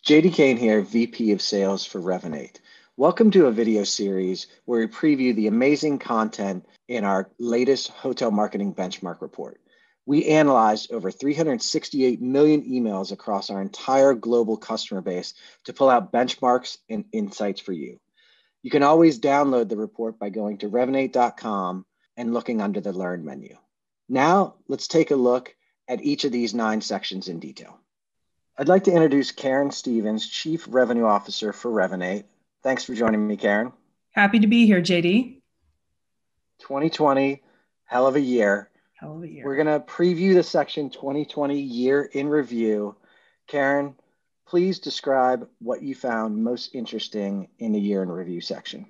JD Kane here, VP of Sales for Revinate. Welcome to a video series where we preview the amazing content in our latest hotel marketing benchmark report. We analyzed over 368 million emails across our entire global customer base to pull out benchmarks and insights for you. You can always download the report by going to revinate.com and looking under the Learn menu. Now, let's take a look at each of these 9 sections in detail. I'd like to introduce Karen Stevens, Chief Revenue Officer for Revinate. Thanks for joining me, Karen. Happy to be here, JD. 2020, hell of a year. Hell of a year. We're going to preview the section 2020 Year in Review. Karen, please describe what you found most interesting in the Year in Review section.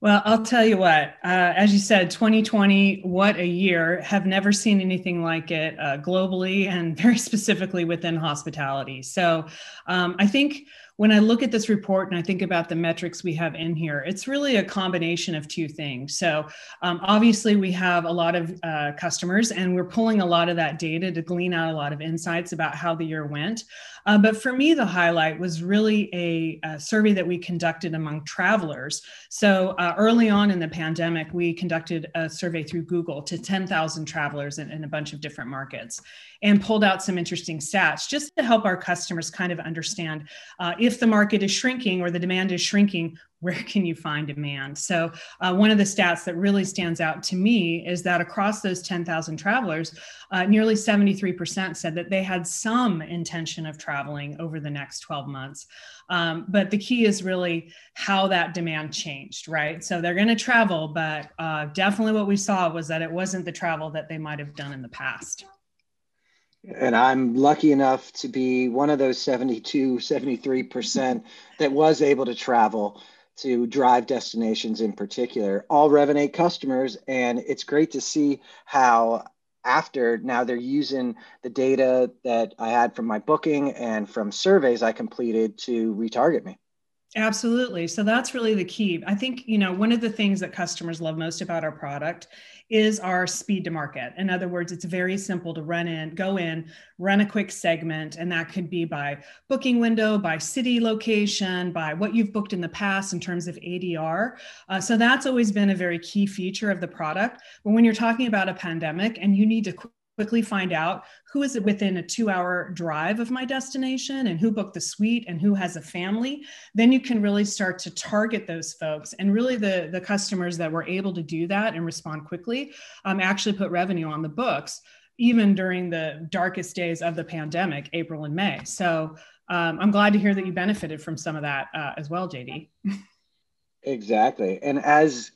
Well, I'll tell you what, as you said, 2020, what a year. Have never seen anything like it globally and very specifically within hospitality. So I think when I look at this report and I think about the metrics we have in here, it's really a combination of 2 things. So obviously we have a lot of customers and we're pulling a lot of that data to glean out a lot of insights about how the year went. But for me, the highlight was really a survey that we conducted among travelers. So early on in the pandemic, we conducted a survey through Google to 10,000 travelers in a bunch of different markets and pulled out some interesting stats just to help our customers kind of understand if the market is shrinking or the demand is shrinking, where can you find demand? So one of the stats that really stands out to me is that across those 10,000 travelers, nearly 73% said that they had some intention of traveling over the next 12 months. But the key is really how that demand changed, right? So they're going to travel, but definitely what we saw was that it wasn't the travel that they might have done in the past. And I'm lucky enough to be one of those 72, 73% that was able to travel to drive destinations in particular, all Revinate customers. And it's great to see how after now they're using the data that I had from my booking and from surveys I completed to retarget me. Absolutely. So that's really the key. I think, one of the things that customers love most about our product is our speed to market. In other words, it's very simple to go in, run a quick segment, and that could be by booking window, by city location, by what you've booked in the past in terms of ADR. So that's always been a very key feature of the product. But when you're talking about a pandemic and you need to quickly find out who is within a 2-hour drive of my destination and who booked the suite and who has a family, then you can really start to target those folks. And really the customers that were able to do that and respond quickly actually put revenue on the books, even during the darkest days of the pandemic, April and May. So I'm glad to hear that you benefited from some of that as well, JD. Exactly. And as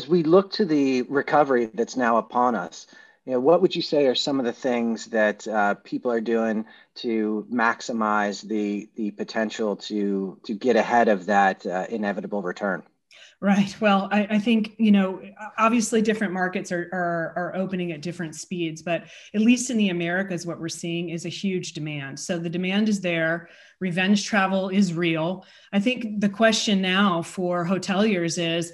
we look to the recovery that's now upon us, what would you say are some of the things that people are doing to maximize the potential to get ahead of that inevitable return? Right. Well, I think, obviously different markets are opening at different speeds, but at least in the Americas, what we're seeing is a huge demand. So the demand is there. Revenge travel is real. I think the question now for hoteliers is,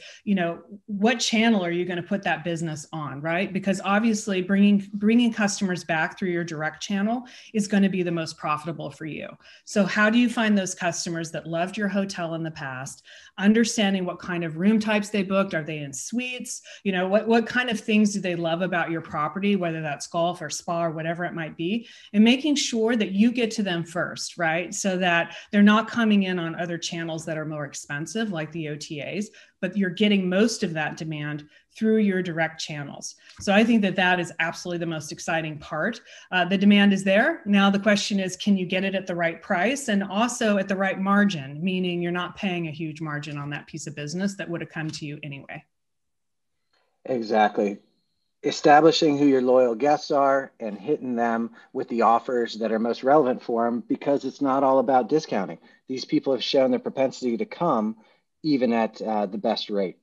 what channel are you going to put that business on, right? Because obviously bringing customers back through your direct channel is going to be the most profitable for you. So how do you find those customers that loved your hotel in the past, understanding what kind of room types they booked? Are they in suites? What kind of things do they love about your property, whether that's golf or spa or whatever it might be, and making sure that you get to them first, right? So that they're not coming in on other channels that are more expensive, like the OTAs, but you're getting most of that demand through your direct channels. So I think that is absolutely the most exciting part. The demand is there. Now the question is, can you get it at the right price and also at the right margin, meaning you're not paying a huge margin on that piece of business that would have come to you anyway. Exactly. Establishing who your loyal guests are and hitting them with the offers that are most relevant for them, because it's not all about discounting. These people have shown their propensity to come even at the best rate.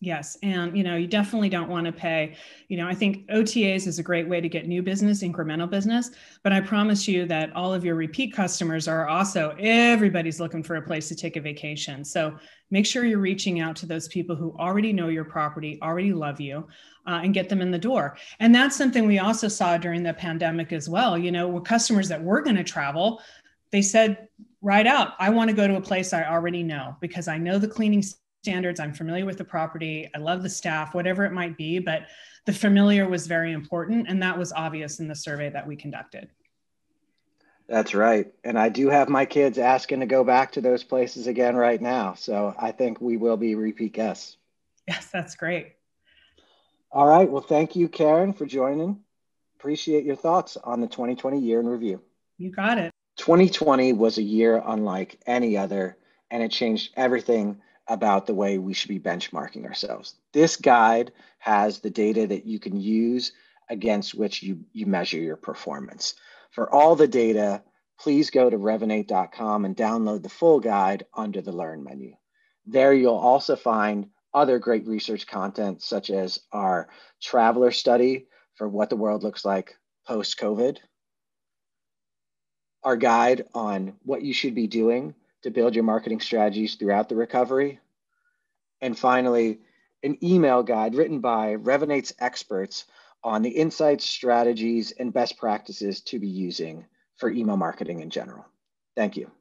Yes. And, you definitely don't want to pay, I think OTAs is a great way to get new business, incremental business, but I promise you that all of your repeat customers are also, everybody's looking for a place to take a vacation. So make sure you're reaching out to those people who already know your property, already love you, and get them in the door. And that's something we also saw during the pandemic as well. With customers that were going to travel, they said, right out. I want to go to a place I already know because I know the cleaning standards. I'm familiar with the property. I love the staff, whatever it might be, but the familiar was very important. And that was obvious in the survey that we conducted. That's right. And I do have my kids asking to go back to those places again right now. So I think we will be repeat guests. Yes, that's great. All right. Well, thank you, Karen, for joining. Appreciate your thoughts on the 2020 year in review. You got it. 2020 was a year unlike any other, and it changed everything about the way we should be benchmarking ourselves. This guide has the data that you can use against which you measure your performance. For all the data, please go to revinate.com and download the full guide under the Learn menu. There you'll also find other great research content, such as our traveler study for what the world looks like post-COVID, our guide on what you should be doing to build your marketing strategies throughout the recovery, and finally, an email guide written by Revinate's experts on the insights, strategies, and best practices to be using for email marketing in general. Thank you.